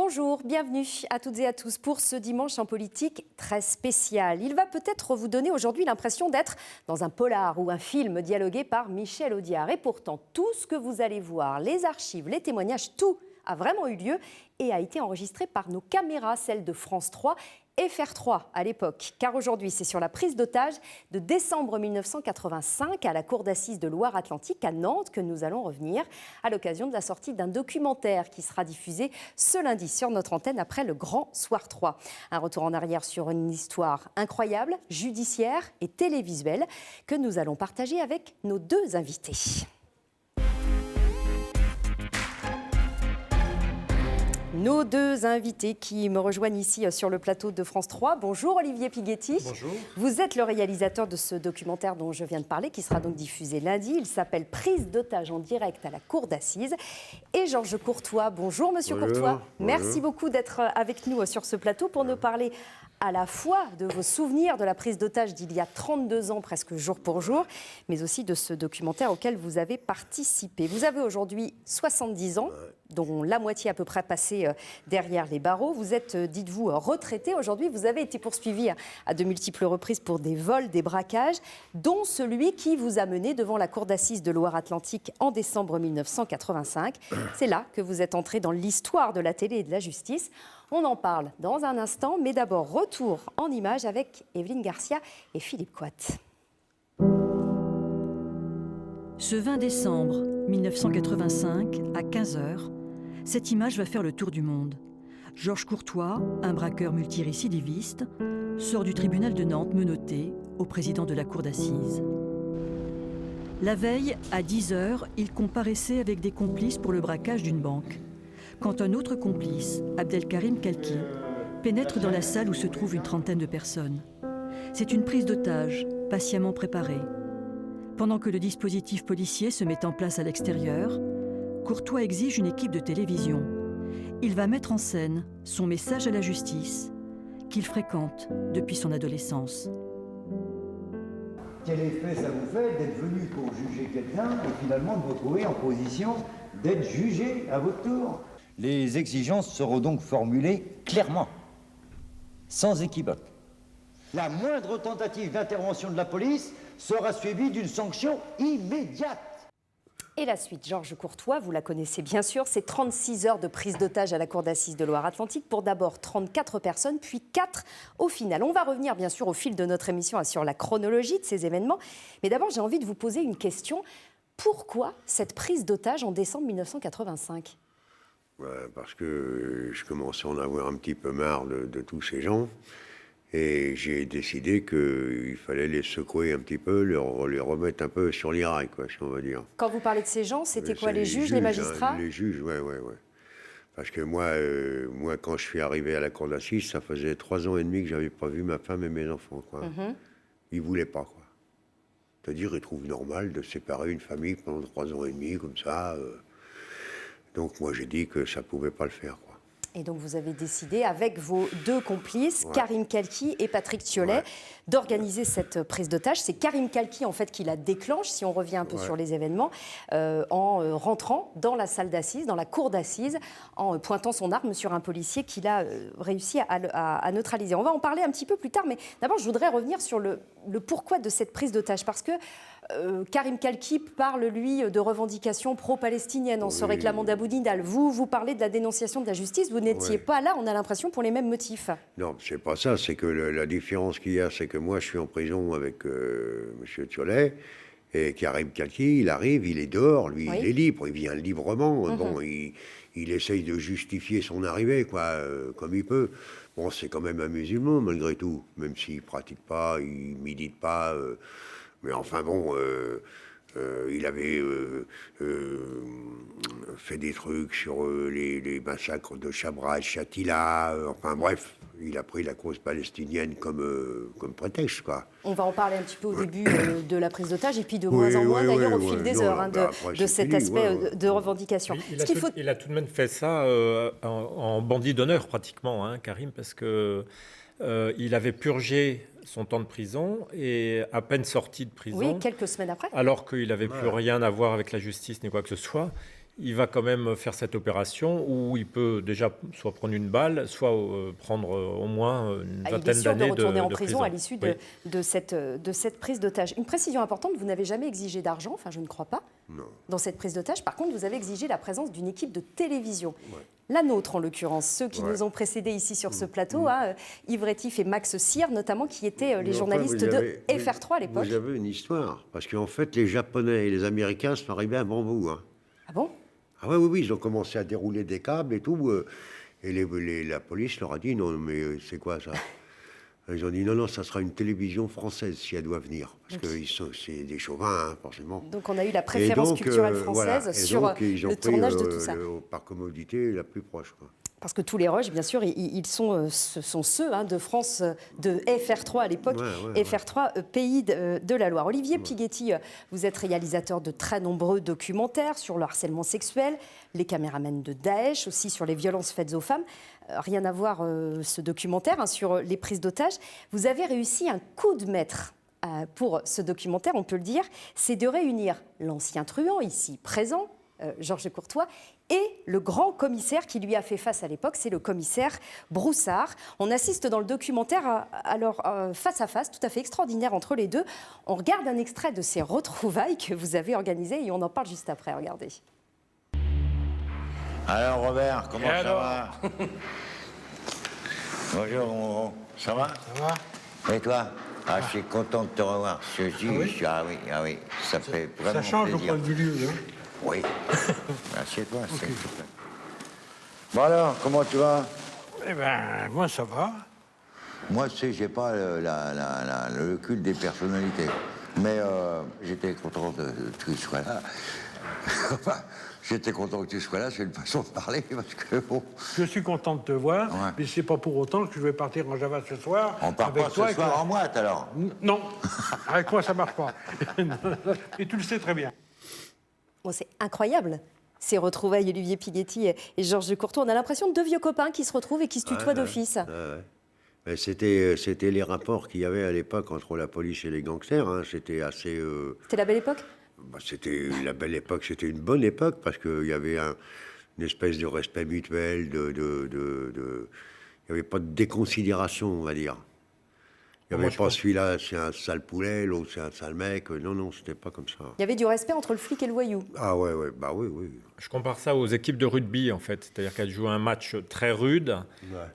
Bonjour, bienvenue à toutes et à tous pour ce dimanche en politique très spécial. Il va peut-être vous donner aujourd'hui l'impression d'être dans un polar ou un film dialogué par Michel Audiard. Et pourtant, tout ce que vous allez voir, les archives, les témoignages, tout a vraiment eu lieu et a été enregistré par nos caméras, celles de France 3 et FR3 à l'époque. Car aujourd'hui, c'est sur la prise d'otage de décembre 1985 à la cour d'assises de Loire-Atlantique à Nantes que nous allons revenir à l'occasion de la sortie d'un documentaire qui sera diffusé ce lundi sur notre antenne après le Grand Soir 3. Un retour en arrière sur une histoire incroyable, judiciaire et télévisuelle que nous allons partager avec nos deux invités. Nos deux invités qui me rejoignent ici sur le plateau de France 3. Bonjour Olivier Piguetti. Bonjour. Vous êtes le réalisateur de ce documentaire dont je viens de parler, qui sera donc diffusé lundi. Il s'appelle « Prise d'otage en direct à la cour d'assises ». Et Georges Courtois. Bonjour Monsieur Courtois. Merci beaucoup d'être avec nous sur ce plateau pour nous parler à la fois de vos souvenirs de la prise d'otage d'il y a 32 ans, presque jour pour jour, mais aussi de ce documentaire auquel vous avez participé. Vous avez aujourd'hui 70 ans, dont la moitié à peu près passée derrière les barreaux. Vous êtes, dites-vous, retraité. Aujourd'hui, vous avez été poursuivi à de multiples reprises pour des vols, des braquages, dont celui qui vous a mené devant la cour d'assises de Loire-Atlantique en décembre 1985. C'est là que vous êtes entré dans l'histoire de la télé et de la justice. On en parle dans un instant, mais d'abord, retour en images avec Evelyne Garcia et Philippe Coite. Ce 20 décembre 1985, à 15h, cette image va faire le tour du monde. Georges Courtois, un braqueur multirécidiviste, sort du tribunal de Nantes menotté au président de la cour d'assises. La veille, à 10h, il comparaissait avec des complices pour le braquage d'une banque. Quand un autre complice, Abdelkarim Kalki, pénètre dans la salle où se trouve une trentaine de personnes. C'est une prise d'otage, patiemment préparée. Pendant que le dispositif policier se met en place à l'extérieur, Courtois exige une équipe de télévision. Il va mettre en scène son message à la justice, qu'il fréquente depuis son adolescence. Quel effet ça vous fait d'être venu pour juger quelqu'un et finalement de vous retrouver en position d'être jugé à votre tour ? Les exigences seront donc formulées clairement, sans équivoque. La moindre tentative d'intervention de la police sera suivie d'une sanction immédiate. Et la suite, Georges Courtois, vous la connaissez bien sûr, c'est 36 heures de prise d'otage à la cour d'assises de Loire-Atlantique pour d'abord 34 personnes, puis 4 au final. On va revenir bien sûr au fil de notre émission sur la chronologie de ces événements. Mais d'abord, j'ai envie de vous poser une question. Pourquoi cette prise d'otage en décembre 1985 ? Parce que je commençais à en avoir un petit peu marre de tous ces gens. Et j'ai décidé qu'il fallait les secouer un petit peu, les remettre un peu sur les rails, quoi, si on va dire. Quand vous parlez de ces gens, c'était quoi, les juges, les magistrats ? Les juges, ouais. Parce que moi, quand je suis arrivé à la cour d'assises, ça faisait 3 ans et demi que j'avais pas vu ma femme et mes enfants, quoi. Ils voulaient pas, quoi. C'est-à-dire, ils trouvent normal de séparer une famille pendant 3 ans et demi, comme ça. Donc moi, j'ai dit que ça pouvait pas le faire, quoi. Et donc vous avez décidé, avec vos deux complices, Karim Kalki et Patrick Thiollet, d'organiser cette prise d'otage. C'est Karim Kalki en fait qui la déclenche, si on revient un peu sur les événements, en rentrant dans la salle d'assises, dans la cour d'assises, en pointant son arme sur un policier qu'il a réussi à neutraliser. On va en parler un petit peu plus tard, mais d'abord je voudrais revenir sur le pourquoi de cette prise d'otage, parce que Karim Kalki parle, lui, de revendications pro-palestiniennes en se réclamant d'Abu Nidal. Vous parlez de la dénonciation de la justice, vous n'étiez pas là, on a l'impression, pour les mêmes motifs. Non, c'est pas ça, c'est que la différence qu'il y a, c'est que moi, je suis en prison avec M. Thiollet, et Karim Kalki, il arrive, il est dehors, lui, il est libre, il vient librement. Bon, il essaye de justifier son arrivée, quoi, comme il peut. Bon, c'est quand même un musulman, malgré tout, même s'il pratique pas, il milite pas... mais enfin bon, il avait fait des trucs sur les massacres de Chabra et Shatila. Enfin bref, il a pris la cause palestinienne comme prétexte, quoi. On va en parler un petit peu au début de la prise d'otage et puis de moins en moins d'ailleurs au fil des heures de cet aspect de revendication. Il a tout de même fait ça en bandit d'honneur pratiquement, Karim, parce que il avait purgé son temps de prison et à peine sorti de prison. Oui, quelques semaines après. Alors qu'il n'avait plus rien à voir avec la justice ni quoi que ce soit. il va quand même faire cette opération où il peut déjà soit prendre une balle, soit prendre au moins une vingtaine d'années de retourner en prison prison à l'issue de cette prise d'otage. Une précision importante, vous n'avez jamais exigé d'argent, enfin je ne crois pas, dans cette prise d'otage. Par contre, vous avez exigé la présence d'une équipe de télévision. Ouais. La nôtre, en l'occurrence, ceux qui nous ont précédés ici sur ce plateau, Yves Rétif et Max Cyr, notamment, qui étaient les journalistes de FR3 à l'époque. Vous avez une histoire, parce qu'en fait, les Japonais et les Américains sont arrivés à bon bout. Hein. Ah bon? Ah oui, ils ont commencé à dérouler des câbles et tout, et la police leur a dit, non, mais c'est quoi ça? Ils ont dit, non, ça sera une télévision française si elle doit venir, parce que c'est des chauvins, hein, forcément. Donc on a eu la préférence culturelle française sur le tournage de tout ça. Par commodité, la plus proche, quoi. Parce que tous les rushs, bien sûr, ce sont ceux de France, de FR3 à l'époque, FR3, Pays de la Loire. Olivier Pighetti, vous êtes réalisateur de très nombreux documentaires sur le harcèlement sexuel, les caméramans de Daesh, aussi sur les violences faites aux femmes. Rien à voir ce documentaire sur les prises d'otages. Vous avez réussi un coup de maître pour ce documentaire, on peut le dire, c'est de réunir l'ancien truand, ici présent, Georges Courtois, et le grand commissaire qui lui a fait face à l'époque, c'est le commissaire Broussard. On assiste dans le documentaire à face à face, tout à fait extraordinaire entre les deux. On regarde un extrait de ces retrouvailles que vous avez organisées et on en parle juste après, regardez. Alors Robert, comment ça va? Bonjour mon ça va? Ça va? Et toi? Ah, je suis content de te revoir. Ah oui, ça fait vraiment plaisir. Ça change au point de vue du lieu, hein? Oui. Assieds-toi, s'il te plaît. Bon alors, comment tu vas? Eh ben, moi ça va. Moi, tu sais, j'ai pas le culte des personnalités. Mais j'étais content que tu sois là. Enfin, j'étais content que tu sois là, c'est une façon de parler, parce que bon... Je suis content de te voir, mais c'est pas pour autant que je vais partir en Java ce soir. On part pas ce soir en moite, alors? Non, avec moi ça marche pas. Et tu le sais très bien. Bon, c'est incroyable, ces retrouvailles, Olivier Pighetti et Georges Courtois. On a l'impression de deux vieux copains qui se retrouvent et qui se tutoient d'office. C'était les rapports qu'il y avait à l'époque entre la police et les gangsters. Hein. C'était assez... C'était la belle époque? C'était la belle époque, c'était une bonne époque, parce qu'il y avait une espèce de respect mutuel, il n'y avait pas de déconsidération, on va dire. Il n'y avait pas celui-là, c'est un sale poulet, l'autre c'est un sale mec. Non, c'était pas comme ça. Il y avait du respect entre le flic et le voyou. Ah ouais, bah oui. Je compare ça aux équipes de rugby, en fait. C'est-à-dire qu'elles jouent un match très rude,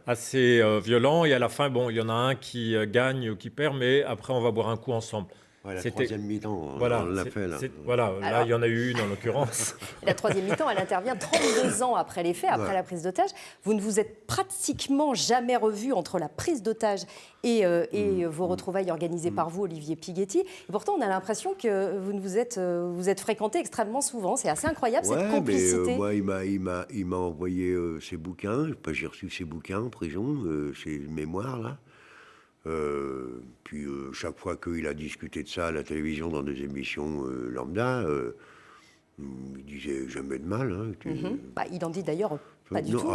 assez violent, et à la fin, bon, il y en a un qui gagne ou qui perd, mais après, on va boire un coup ensemble. Ouais, la troisième mi-temps, voilà, on l'a fait là. Là, il y en a eu une en l'occurrence. La troisième mi-temps, elle intervient 32 ans après les faits, après la prise d'otage. Vous ne vous êtes pratiquement jamais revu entre la prise d'otage et vos retrouvailles organisées par vous, Olivier Pighetti. Et pourtant, on a l'impression que vous êtes fréquentés extrêmement souvent. C'est assez incroyable, cette complicité. Mais, moi, il m'a envoyé ses bouquins. J'ai reçu ses bouquins en prison, ses mémoires, là. Puis chaque fois qu'il a discuté de ça à la télévision dans des émissions lambda, il disait jamais de mal. Hein, il en dit d'ailleurs pas du tout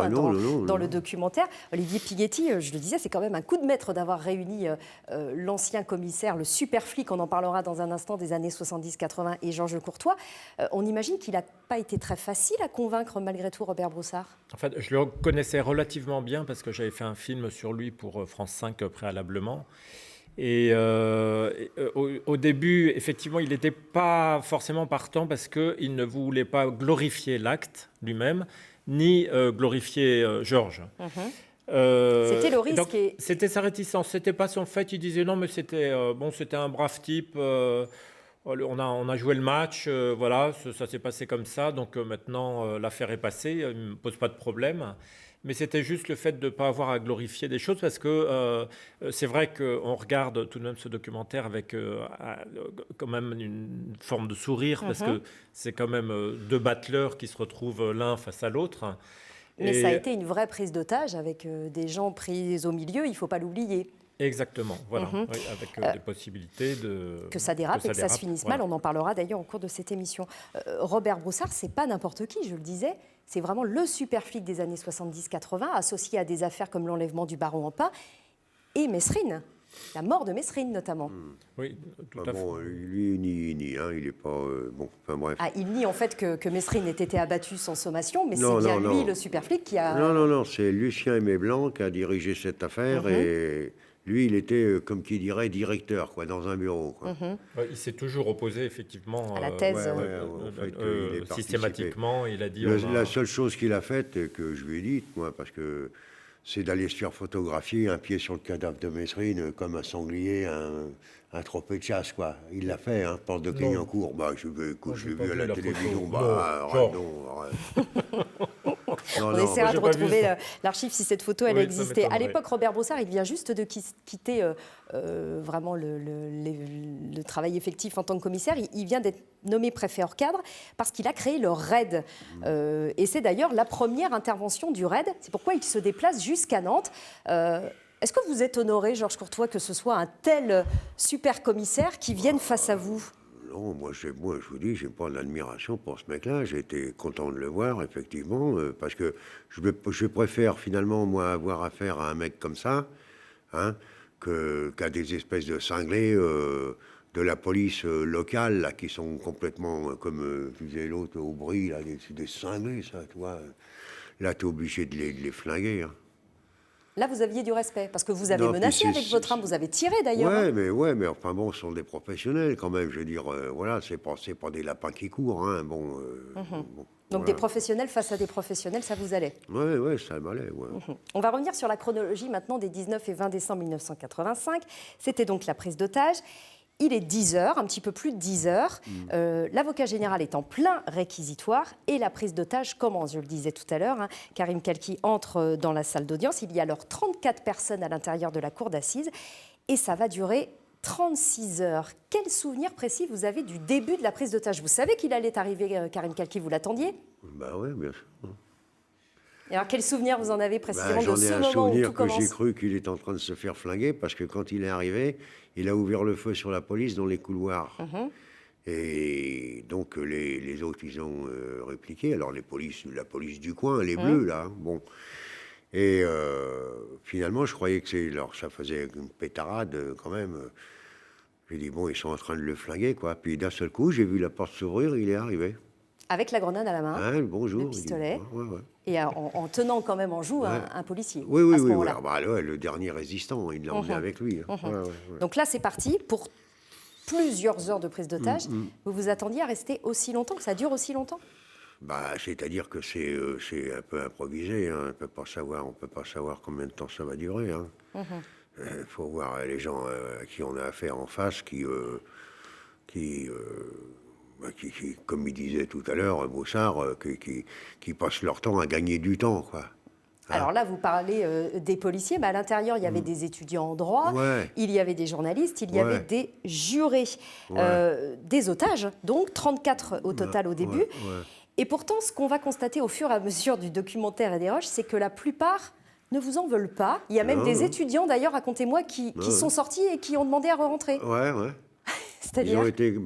dans le documentaire. Olivier Pighetti, je le disais, c'est quand même un coup de maître d'avoir réuni l'ancien commissaire, le super flic, on en parlera dans un instant, des années 70-80, et Georges Courtois. On imagine qu'il n'a pas été très facile à convaincre malgré tout Robert Broussard. En fait, je le connaissais relativement bien parce que j'avais fait un film sur lui pour France 5 préalablement. Et au début, effectivement, il n'était pas forcément partant parce qu'il ne voulait pas glorifier l'acte lui-même, ni glorifier Georges. C'était le risque. C'était sa réticence, c'était pas son fait. Il disait non, mais c'était un brave type. On a joué le match, voilà, ça s'est passé comme ça. Donc maintenant, l'affaire est passée, il ne me pose pas de problème. Mais c'était juste le fait de ne pas avoir à glorifier des choses, parce que c'est vrai qu'on regarde tout de même ce documentaire avec quand même une forme de sourire, parce que c'est quand même deux battleurs qui se retrouvent l'un face à l'autre. Mais ça a été une vraie prise d'otage avec des gens pris au milieu, il ne faut pas l'oublier. Exactement, voilà, oui, avec des possibilités que ça dérape et que ça se finisse mal. On en parlera d'ailleurs au cours de cette émission. Robert Broussard, c'est pas n'importe qui, je le disais. C'est vraiment le super flic des années 70-80, associé à des affaires comme l'enlèvement du baron en pain et Mesrine. La mort de Mesrine, notamment. Oui, tout Ah à fait. bon, lui, il nie, hein, il est pas... bon, enfin bref. Ah, il nie en fait que Mesrine ait été abattu sans sommation, mais Non, c'est bien non, lui, non. le super flic, qui a... Non, c'est Lucien Aimé Blanc qui a dirigé cette affaire et lui, il était, comme qui dirait, directeur, quoi, dans un bureau, quoi. Ouais, il s'est toujours opposé, effectivement, À la thèse. En fait, il est participé. systématiquement. Il a dit... La seule chose qu'il a faite, et que je lui ai dite, moi, parce que c'est d'aller se faire photographier un pied sur le cadavre de Mesrine comme un sanglier, un trophée de chasse, quoi. Il l'a fait, hein, porte de Clignancourt. Bah, écoute, je l'ai vu à la télévision. Bah, arrête. On essaiera de retrouver l'archive si cette photo elle Oui, a ça existé. À m'étonnerait. l'époque, Robert Brossard, il vient juste de quitter vraiment le travail effectif en tant que commissaire. Il vient d'être nommé préfet hors cadre parce qu'il a créé le RAID. Et c'est d'ailleurs la première intervention du RAID. C'est pourquoi il se déplace jusqu'à Nantes. Est-ce que vous êtes honoré, Georges Courtois, que ce soit un tel super commissaire qui vienne face à vous ? Non, moi, je vous dis, j'ai pas d'admiration pour ce mec-là. J'ai été content de le voir, effectivement, parce que je préfère finalement, moi, avoir affaire à un mec comme ça, hein, qu'à des espèces de cinglés de la police locale, là, qui sont complètement, comme disait l'autre, au bris, là, des cinglés, ça, tu vois. Là, tu es obligé de les flinguer, hein. Là, vous aviez du respect, parce que vous avez Non, menacé puis avec votre arme, vous avez tiré d'ailleurs. hein. Ouais, mais enfin bon, ce sont des professionnels quand même. Je veux dire, voilà, c'est pas des lapins qui courent, hein. Bon. Bon, Donc voilà. des professionnels face à des professionnels, ça vous allait. Ouais, ça m'allait, ouais. On va revenir sur la chronologie maintenant des 19 et 20 décembre 1985. C'était donc la prise d'otage. Il est 10h, un petit peu plus de 10h. L'avocat général est en plein réquisitoire et la prise d'otage commence, je le disais tout à l'heure. hein. Karim Kalki entre dans la salle d'audience. Il y a alors 34 personnes à l'intérieur de la cour d'assises et ça va durer 36 heures. Quel souvenir précis vous avez du début de la prise d'otage ? Vous savez qu'il allait arriver, Karim Kalki, vous l'attendiez ? Bah ouais, bien sûr. Et alors quel souvenir vous en avez précisément de J'en ai ce un moment où souvenir tout que j'ai commence ? cru qu'il était en train de se faire flinguer parce que quand il est arrivé, il a ouvert le feu sur la police dans les couloirs. Et donc les autres, ils ont répliqué. Alors la police du coin, les bleus là, hein, bon. Et finalement, je croyais que alors ça faisait une pétarade quand même. J'ai dit bon, ils sont en train de le flinguer quoi. Puis d'un seul coup, j'ai vu la porte s'ouvrir, il est arrivé. Avec la grenade à la main, Hein, bonjour. le pistolet, Ouais. et en tenant quand même en joue un policier. Oui, à ce moment-là. Ah bah, ouais, le dernier résistant, il l'a emmené avec lui. Hein. Ouais. Donc là, c'est parti pour plusieurs heures de prise d'otage. Vous vous attendiez à rester aussi longtemps, que ça dure aussi longtemps ? Bah, c'est-à-dire que c'est un peu improvisé. Hein. On peut pas savoir combien de temps ça va durer. Hein. Faut voir les gens à qui on a affaire en face, qui, comme il disait tout à l'heure, Brossard, qui passent leur temps à gagner du temps, quoi. Alors là, vous parlez des policiers, mais à l'intérieur, il y avait des étudiants en droit, Ouais. il y avait des journalistes, il y avait des jurés, des otages, donc 34 au total au début. Et pourtant, ce qu'on va constater au fur et à mesure du documentaire et des rushs, c'est que la plupart ne vous en veulent pas. Il y a même des étudiants, d'ailleurs, racontez-moi, qui sont sortis et qui ont demandé à re-rentrer. Ouais. C'est-à-dire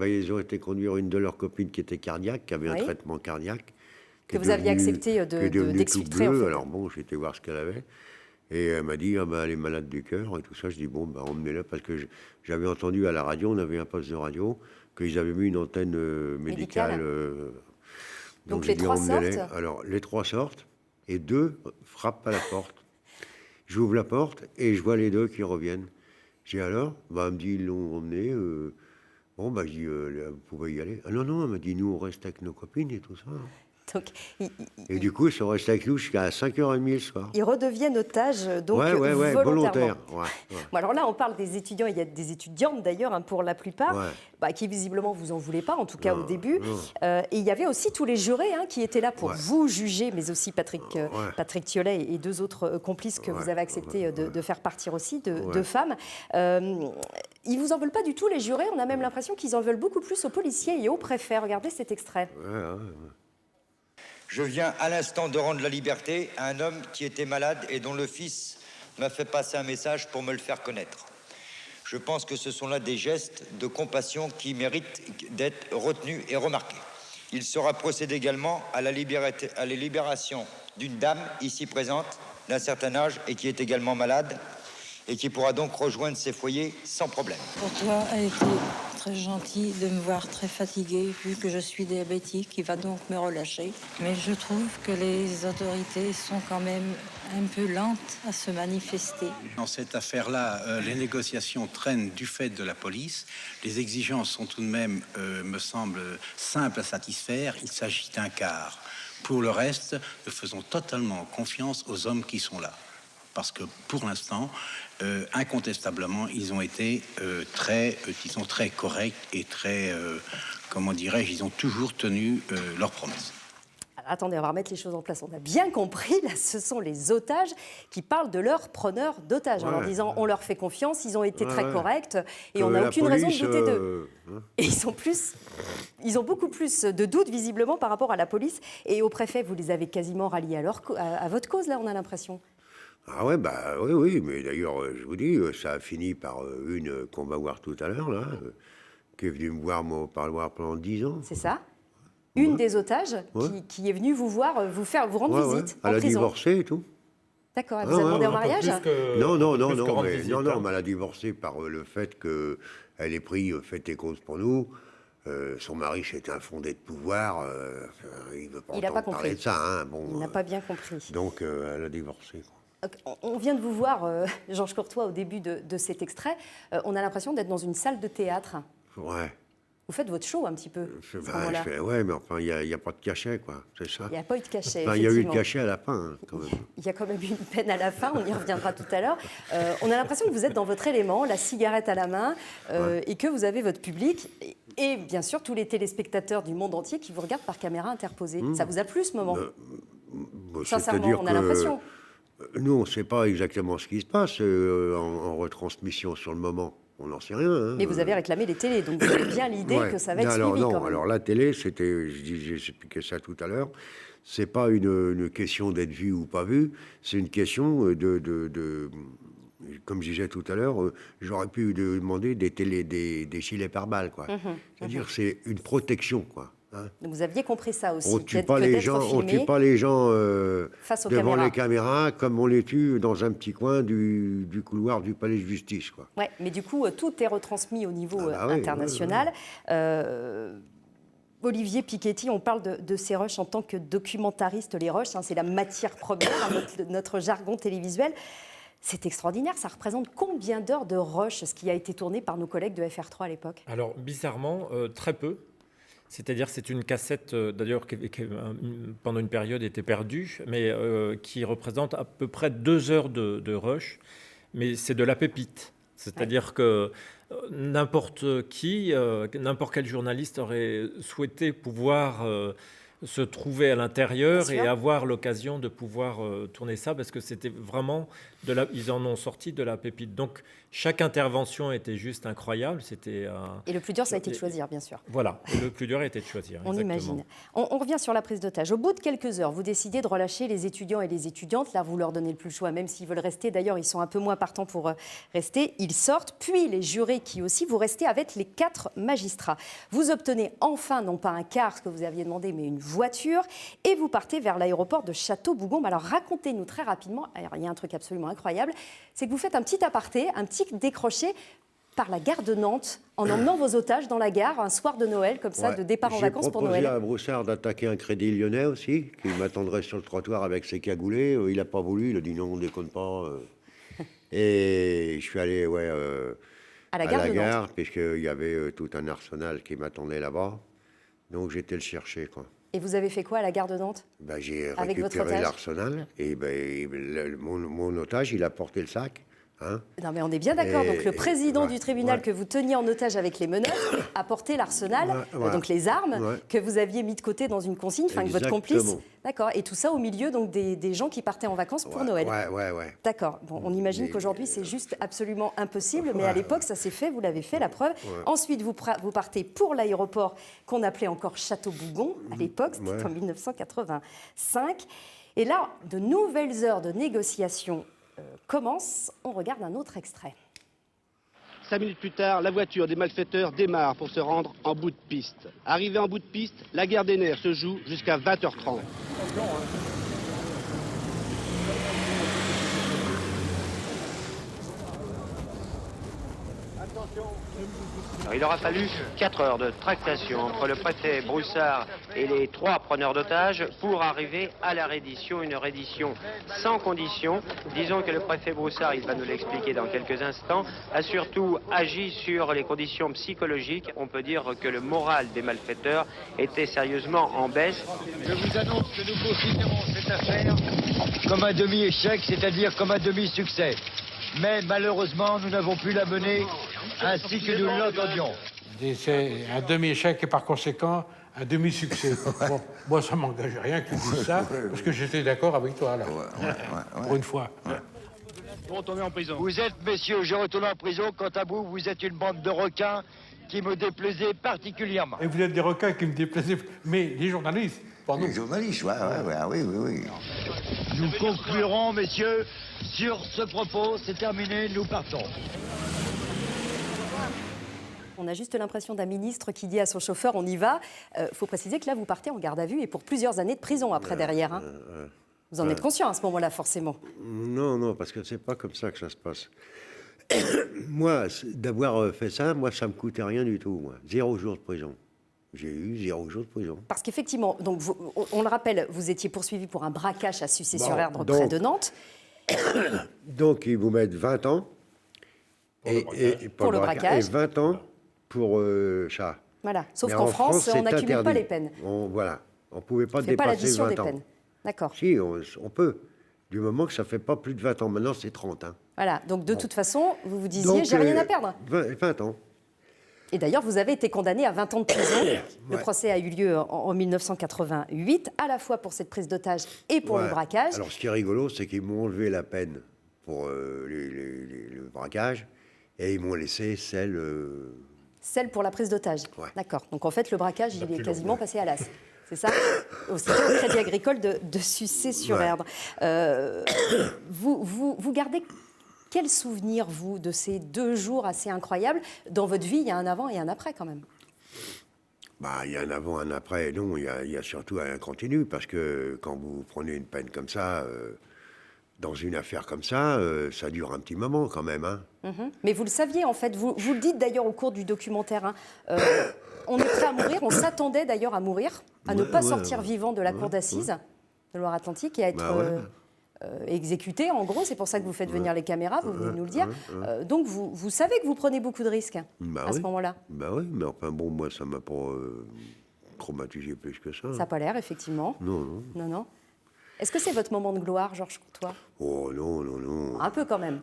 Ils ont été conduire une de leurs copines qui était cardiaque, qui avait un traitement cardiaque. que vous aviez accepté d'exfiltrer. En fait. Alors bon, j'ai été voir ce qu'elle avait. Et elle m'a dit, elle est malade du cœur et tout ça. Je dis, bon, emmenez-la, parce que j'avais entendu à la radio, on avait un poste de radio, qu'ils avaient mis une antenne médicale. Donc j'ai les dit, 3 emmenez-les. sortent. Alors, les 3 sortent, et 2 frappent à la porte. J'ouvre la porte, et je vois les 2 qui reviennent. J'ai alors, elle me dit, ils l'ont emmené. Bon, je dis, vous pouvez y aller. Ah non, elle m'a dit, nous, on reste avec nos copines et tout ça. Donc, Et du coup, ils sont restés avec nous jusqu'à 5h30 le soir. ils redeviennent otages, donc Ouais, volontairement. volontaire. Bon, alors là, on parle des étudiants, il y a des étudiantes d'ailleurs, pour la plupart, qui visiblement vous en voulaient pas, en tout cas au début. Et il y avait aussi tous les jurés qui étaient là pour vous juger, mais aussi Patrick Thiollet et 2 autres complices que vous avez accepté de faire partir aussi, de femmes. Ils vous en veulent pas du tout, les jurés. On a même l'impression qu'ils en veulent beaucoup plus aux policiers et aux préfets. Regardez cet extrait. Je viens à l'instant de rendre la liberté à un homme qui était malade et dont le fils m'a fait passer un message pour me le faire connaître. Je pense que ce sont là des gestes de compassion qui méritent d'être retenus et remarqués. Il sera procédé également à la libération d'une dame ici présente d'un certain âge et qui est également malade. et qui pourra donc rejoindre ses foyers sans problème. Courtois a été très gentil de me voir très fatiguée, vu que je suis diabétique, il va donc me relâcher. Mais je trouve que les autorités sont quand même un peu lentes à se manifester. Dans cette affaire-là, les négociations traînent du fait de la police. Les exigences sont tout de même, me semble, simples à satisfaire. Il s'agit d'un quart. Pour le reste, nous faisons totalement confiance aux hommes qui sont là. Parce que pour l'instant, incontestablement, ils ont été très corrects et très, comment dirais-je, ils ont toujours tenu leurs promesses. Alors, attendez, on va remettre les choses en place. On a bien compris, là, ce sont les otages qui parlent de leurs preneurs d'otages, en leur disant on leur fait confiance, ils ont été très corrects et on n'a aucune raison de douter d'eux. Et ils ont beaucoup plus de doutes, visiblement, par rapport à la police. Et au préfet, vous les avez quasiment ralliés à votre cause, là, on a l'impression. Ah ouais, bah oui, mais d'ailleurs, je vous dis, ça a fini par une qu'on va voir tout à l'heure, là, qui est venue me voir au parloir pendant 10 ans. C'est ça. Une des otages qui est venue vous voir, vous rendre visite en Elle a prison. Divorcé et tout. D'accord, elle vous a demandé en mariage Non, elle a divorcé par le fait qu'elle ait pris fait et cause pour nous. Son mari, c'est un fondé de pouvoir. Il ne veut pas entendre parler de ça. Hein, bon, il n'a pas bien compris. Donc, elle a divorcé, quoi. On vient de vous voir, Georges Courtois, au début de cet extrait. On a l'impression d'être dans une salle de théâtre. Ouais. Vous faites votre show un petit peu. Ouais, mais enfin, il n'y a pas de cachet, quoi. C'est ça. Il n'y a pas eu de cachet. Enfin, il y a eu de cachet à la fin, hein, quand même. Il y a quand même eu une peine à la fin, on y reviendra tout à l'heure. On a l'impression que vous êtes dans votre élément, la cigarette à la main, et que vous avez votre public, et bien sûr tous les téléspectateurs du monde entier qui vous regardent par caméra interposée. Ça vous a plu ce moment Sincèrement, on a l'impression. Nous, on ne sait pas exactement ce qui se passe en retransmission sur le moment. On n'en sait rien. Hein. Mais vous avez réclamé les télés, donc vous avez bien l'idée que ça va être suivi quand même. Alors la télé, c'était, j'ai expliqué ça tout à l'heure, c'est pas une question d'être vu ou pas vu, c'est une question comme je disais tout à l'heure, j'aurais pu demander des gilets pare-balles, quoi. C'est-à-dire c'est une protection, quoi. Hein. Donc vous aviez compris ça aussi. On ne tue pas les gens devant les caméras comme on les tue dans un petit coin du couloir du palais de justice, quoi. Ouais, mais du coup, tout est retransmis au niveau international. Olivier Piketty, on parle de ces rushs en tant que documentariste. Les rushs, c'est la matière première, notre jargon télévisuel. C'est extraordinaire. Ça représente combien d'heures de rush, ce qui a été tourné par nos collègues de FR3 à l'époque? Alors, bizarrement, très peu. C'est-à-dire, c'est une cassette, d'ailleurs, qui pendant une période était perdue, mais qui représente à peu près 2 heures de rush. Mais c'est de la pépite. C'est-à-dire que n'importe qui, n'importe quel journaliste aurait souhaité pouvoir se trouver à l'intérieur et avoir l'occasion de pouvoir tourner ça, parce que c'était vraiment ils en ont sorti de la pépite. Donc chaque intervention était juste incroyable. Et le plus dur, ça a été de choisir, bien sûr. Voilà, le plus dur a été de choisir. On imagine. On revient sur la prise d'otage. Au bout de quelques heures, vous décidez de relâcher les étudiants et les étudiantes. Là, vous leur donnez le plus le choix, même s'ils veulent rester. D'ailleurs, ils sont un peu moins partants pour rester. Ils sortent. Puis les jurés qui aussi, vous restez avec les 4 magistrats. Vous obtenez enfin, non pas un car, ce que vous aviez demandé, mais une voiture. Et vous partez vers l'aéroport de Château-Bougon. Alors, racontez-nous très rapidement. Alors, il y a un truc absolument incroyable. C'est que vous faites un petit aparté, un petit décroché par la gare de Nantes, en emmenant vos otages dans la gare, un soir de Noël, comme ça, de départ en vacances pour Noël. J'ai proposé à Broussard d'attaquer un Crédit Lyonnais aussi, qui m'attendrait sur le trottoir avec ses cagoulés. Il n'a pas voulu, il a dit non, on ne déconne pas. Et je suis allé à la gare, puisqu'il y avait tout un arsenal qui m'attendait là-bas. Donc j'étais le chercher, quoi. Et vous avez fait quoi à la gare de Nantes? J'ai récupéré l'arsenal et mon otage, il a porté le sac. Hein. Non mais on est bien d'accord. Donc le président du tribunal que vous teniez en otage avec les menottes a porté l'arsenal, donc les armes que vous aviez mis de côté dans une consigne, enfin que votre complice. D'accord. Et tout ça au milieu donc des gens qui partaient en vacances pour Noël. Ouais. D'accord. Bon, on imagine qu'aujourd'hui c'est juste absolument impossible, mais à l'époque ça s'est fait. Vous l'avez fait, la preuve. Ensuite vous partez pour l'aéroport qu'on appelait encore Château-Bougon à l'époque. C'était en 1985. Et là, de nouvelles heures de négociation commence, on regarde un autre extrait. 5 minutes plus tard, la voiture des malfaiteurs démarre pour se rendre en bout de piste. Arrivé en bout de piste, la guerre des nerfs se joue jusqu'à 20h30. Alors, il aura fallu 4 heures de tractation entre le préfet Broussard et les 3 preneurs d'otages pour arriver à la reddition, une reddition sans condition. Disons que le préfet Broussard, il va nous l'expliquer dans quelques instants, a surtout agi sur les conditions psychologiques. On peut dire que le moral des malfaiteurs était sérieusement en baisse. Je vous annonce que nous considérons cette affaire comme un demi-échec, c'est-à-dire comme un demi-succès. Mais malheureusement, nous n'avons pu la mener ainsi que nous l'entendions. C'est un demi-échec et par conséquent un demi-succès. Bon, moi, ça m'engage rien que tu dises ça, parce que j'étais d'accord avec toi, là. Pour une fois. Vous retournez en prison. Vous êtes, messieurs, je retourne en prison. Quant à vous, vous êtes une bande de requins qui me déplaisait particulièrement. Et vous êtes des requins qui me déplaisaient, mais les journalistes, pas nous. Les journalistes, oui. Nous conclurons, messieurs, sur ce propos. C'est terminé, nous partons. On a juste l'impression d'un ministre qui dit à son chauffeur « on y va ». Faut préciser que là, vous partez en garde à vue et pour plusieurs années de prison après derrière. Hein. Vous en êtes conscient à ce moment-là, forcément. Non, parce que c'est pas comme ça que ça se passe. Moi, d'avoir fait ça, moi, ça me coûtait rien du tout. Moi. 0 jours de prison. J'ai eu 0 jours de prison. Parce qu'effectivement, donc on le rappelle, vous étiez poursuivi pour un braquage à Sucé-sur-Erdre près de Nantes. Donc, ils vous mettent 20 ans. Pour le braquage. Et 20 ans pour ça. Voilà. Sauf qu'en France, on n'accumule pas les peines. On ne pouvait pas dépasser 20 ans. On ne fait pas l'addition des ans. peines. D'accord. Si, on peut. Du moment que ça ne fait pas plus de 20 ans. Maintenant, c'est 30. Hein. Voilà. Donc, de toute façon, vous vous disiez, j'ai rien à perdre. 20 ans. Et d'ailleurs, vous avez été condamné à 20 ans de prison. Le procès a eu lieu en 1988, à la fois pour cette prise d'otage et pour le braquage. Alors, ce qui est rigolo, c'est qu'ils m'ont enlevé la peine pour le braquage et ils m'ont laissé celle... Celle pour la prise d'otage. Ouais. D'accord. Donc, en fait, le braquage, il est quasiment passé à l'as. C'est ça? Au Crédit Agricole de Sucé-sur-Erdre. Vous gardez... Quel souvenir, vous, de ces 2 jours assez incroyables? Dans votre vie, il y a un avant et un après, quand même. Il y a un avant, un après. Non, il y a surtout un continu, parce que quand vous prenez une peine comme ça, dans une affaire comme ça, ça dure un petit moment, quand même. Hein. Mais vous le saviez, en fait. Vous le dites, d'ailleurs, au cours du documentaire. Hein. On est prêt à mourir. On s'attendait, d'ailleurs, à mourir, à ne pas sortir vivant de la cour d'assises de Loire-Atlantique et à être... exécuté, en gros, c'est pour ça que vous faites venir les caméras, vous venez de nous le dire. Donc vous savez que vous prenez beaucoup de risques à ce moment-là. Oui, mais enfin bon, moi ça m'a pas traumatisé plus que ça. Ça n'a pas l'air, effectivement. Non. Est-ce que c'est votre moment de gloire, Georges Courtois? Oh non. Un peu quand même.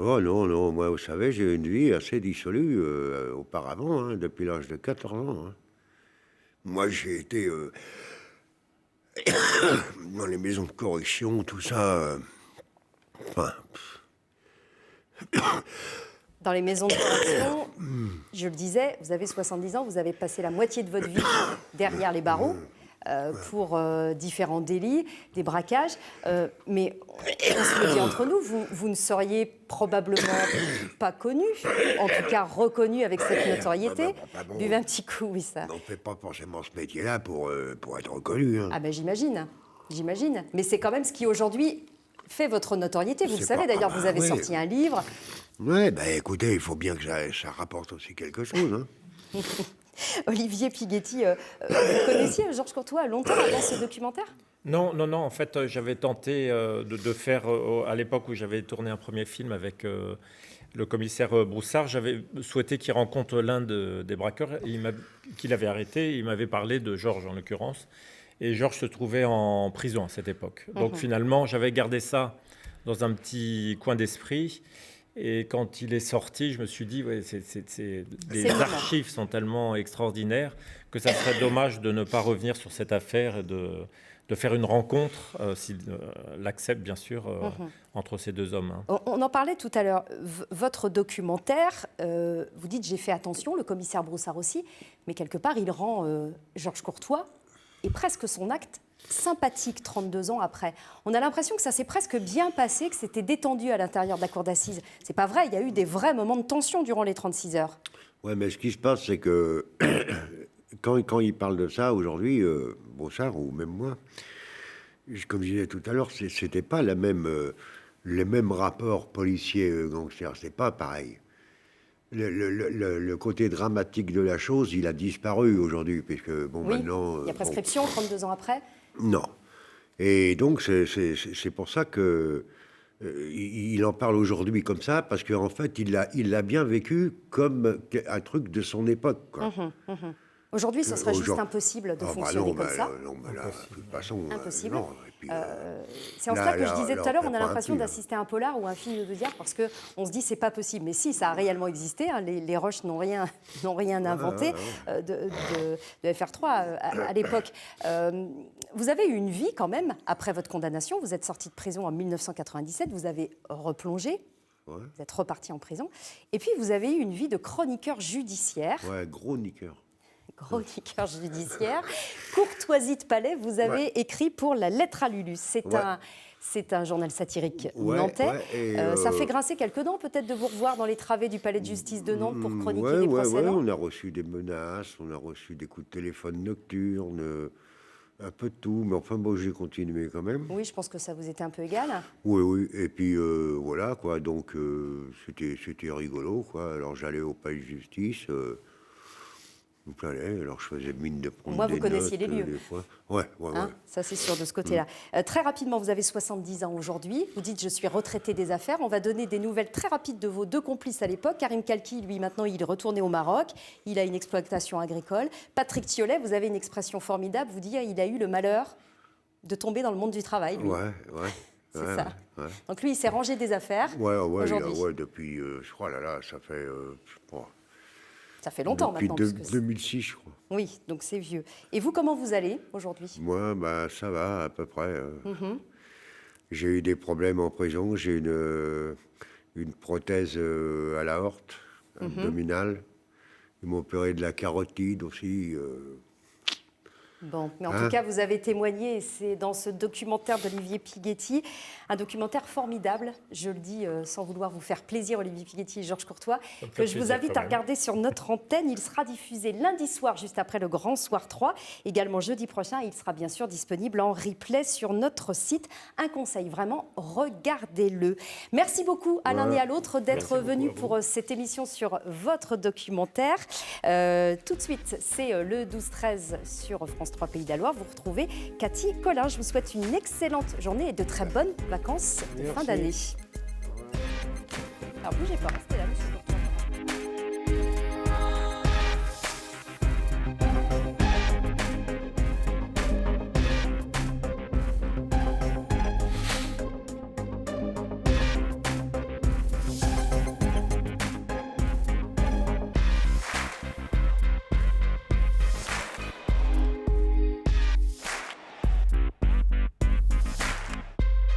Oh non, moi vous savez, j'ai une vie assez dissolue auparavant, hein, depuis l'âge de 14 ans. Hein. Moi j'ai été... dans les maisons de correction, tout ça. Dans les maisons de correction, je le disais, vous avez 70 ans, vous avez passé la moitié de votre vie derrière les barreaux pour différents délits, des braquages. Mais on se le dit entre nous, vous ne seriez probablement pas connu, en tout cas reconnu avec cette notoriété. Buvez un petit coup, oui, ça. On ne fait pas forcément ce métier-là pour être reconnu. Hein. Ah ben j'imagine. Mais c'est quand même ce qui aujourd'hui fait votre notoriété. Vous le savez d'ailleurs, vous avez sorti un livre. Oui, écoutez, il faut bien que ça rapporte aussi quelque chose. Hein. Olivier Pighetti, vous connaissiez Georges Courtois longtemps avant ce documentaire? Non. En fait, j'avais tenté de faire, à l'époque où j'avais tourné un premier film avec le commissaire Broussard, j'avais souhaité qu'il rencontre l'un des braqueurs qu'il avait arrêté. Il m'avait parlé de Georges, en l'occurrence. Et Georges se trouvait en prison à cette époque. Donc finalement, j'avais gardé ça dans un petit coin d'esprit. Et quand il est sorti, je me suis dit, les archives sont tellement extraordinaires que ça serait dommage de ne pas revenir sur cette affaire et de faire une rencontre, s'il l'accepte bien sûr, entre ces 2 hommes. Hein. On en parlait tout à l'heure. Votre documentaire, vous dites j'ai fait attention, le commissaire Broussard aussi, mais quelque part il rend Georges Courtois et presque son acte sympathique 32 ans après. On a l'impression que ça s'est presque bien passé, que c'était détendu à l'intérieur de la cour d'assises. C'est pas vrai, il y a eu des vrais moments de tension durant les 36 heures. Ouais, mais ce qui se passe, c'est que quand il parle de ça aujourd'hui, Broussard ou même moi, comme je disais tout à l'heure, c'était pas les mêmes rapports policiers-gangsters, c'est pas pareil. Le côté dramatique de la chose, il a disparu aujourd'hui, puisque bon, oui, maintenant... il y a prescription, 32 ans après. Non. Et donc, c'est pour ça que il en parle aujourd'hui comme ça, parce qu'en fait, il l'a bien vécu comme un truc de son époque, quoi. Aujourd'hui, ce serait juste impossible de fonctionner comme ça. Non, mais là, de toute façon... Impossible. Non, et puis, c'est en cela que je disais tout à l'heure, on a l'impression là. d'assister à un polar ou un film de guerre, parce qu'on se dit c'est pas possible. Mais si, ça a réellement existé. Hein, les Russes n'ont rien inventé de FR3 à l'époque. Vous avez eu une vie quand même, après votre condamnation. Vous êtes sorti de prison en 1997, vous avez replongé. Ouais. Vous êtes reparti en prison. Et puis, vous avez eu une vie de chroniqueur judiciaire. Ouais, chroniqueur judiciaire. Courtoisie de palais, vous avez écrit pour La Lettre à Lulu. C'est un journal satirique nantais. Ça fait grincer quelques dents, peut-être, de vous revoir dans les travées du palais de justice de Nantes pour chroniquer les procès, non ? On a reçu des menaces, on a reçu des coups de téléphone nocturnes, un peu de tout, mais enfin, bon, j'ai continué quand même. Oui, je pense que ça vous était un peu égal. Oui, et puis voilà, quoi, donc c'était rigolo, quoi. Alors j'allais au palais de justice... alors je faisais mine de prendre Moi, des vous connaissiez notes, les lieux. Des fois. Ouais. Ça, c'est sûr, de ce côté-là. Très rapidement, vous avez 70 ans aujourd'hui. Vous dites, je suis retraité des affaires. On va donner des nouvelles très rapides de vos deux complices à l'époque. Karim Kalki, lui, maintenant, il est retourné au Maroc. Il a une exploitation agricole. Patrick Thiollet, vous avez une expression formidable. Vous dites, il a eu le malheur de tomber dans le monde du travail, lui. Ouais. C'est ça. Ouais. Donc lui, il s'est rangé des affaires aujourd'hui. Depuis, je crois, ça fait... Ça fait longtemps depuis maintenant. Depuis 2006, je crois. Oui, donc c'est vieux. Et vous, comment vous allez aujourd'hui ? Moi, ça va à peu près. J'ai eu des problèmes en prison. J'ai une prothèse à l'aorte abdominale. Ils m'ont opéré de la carotide aussi. Bon, mais en tout cas, vous avez témoigné, et c'est dans ce documentaire d'Olivier Pighetti, un documentaire formidable, je le dis sans vouloir vous faire plaisir, Olivier Pighetti et Georges Courtois, que je vous invite à regarder sur notre antenne. Il sera diffusé lundi soir, juste après le Grand Soir 3, également jeudi prochain. Il sera bien sûr disponible en replay sur notre site. Un conseil, vraiment, regardez-le. Merci beaucoup à l'un et à l'autre d'être venus pour cette émission sur votre documentaire. Tout de suite, c'est le 12-13 sur France 3 Pays de la Loire. Vous retrouvez Cathy Collin. Je vous souhaite une excellente journée et de très bonnes vacances de fin d'année. Alors bougez pas, restez là.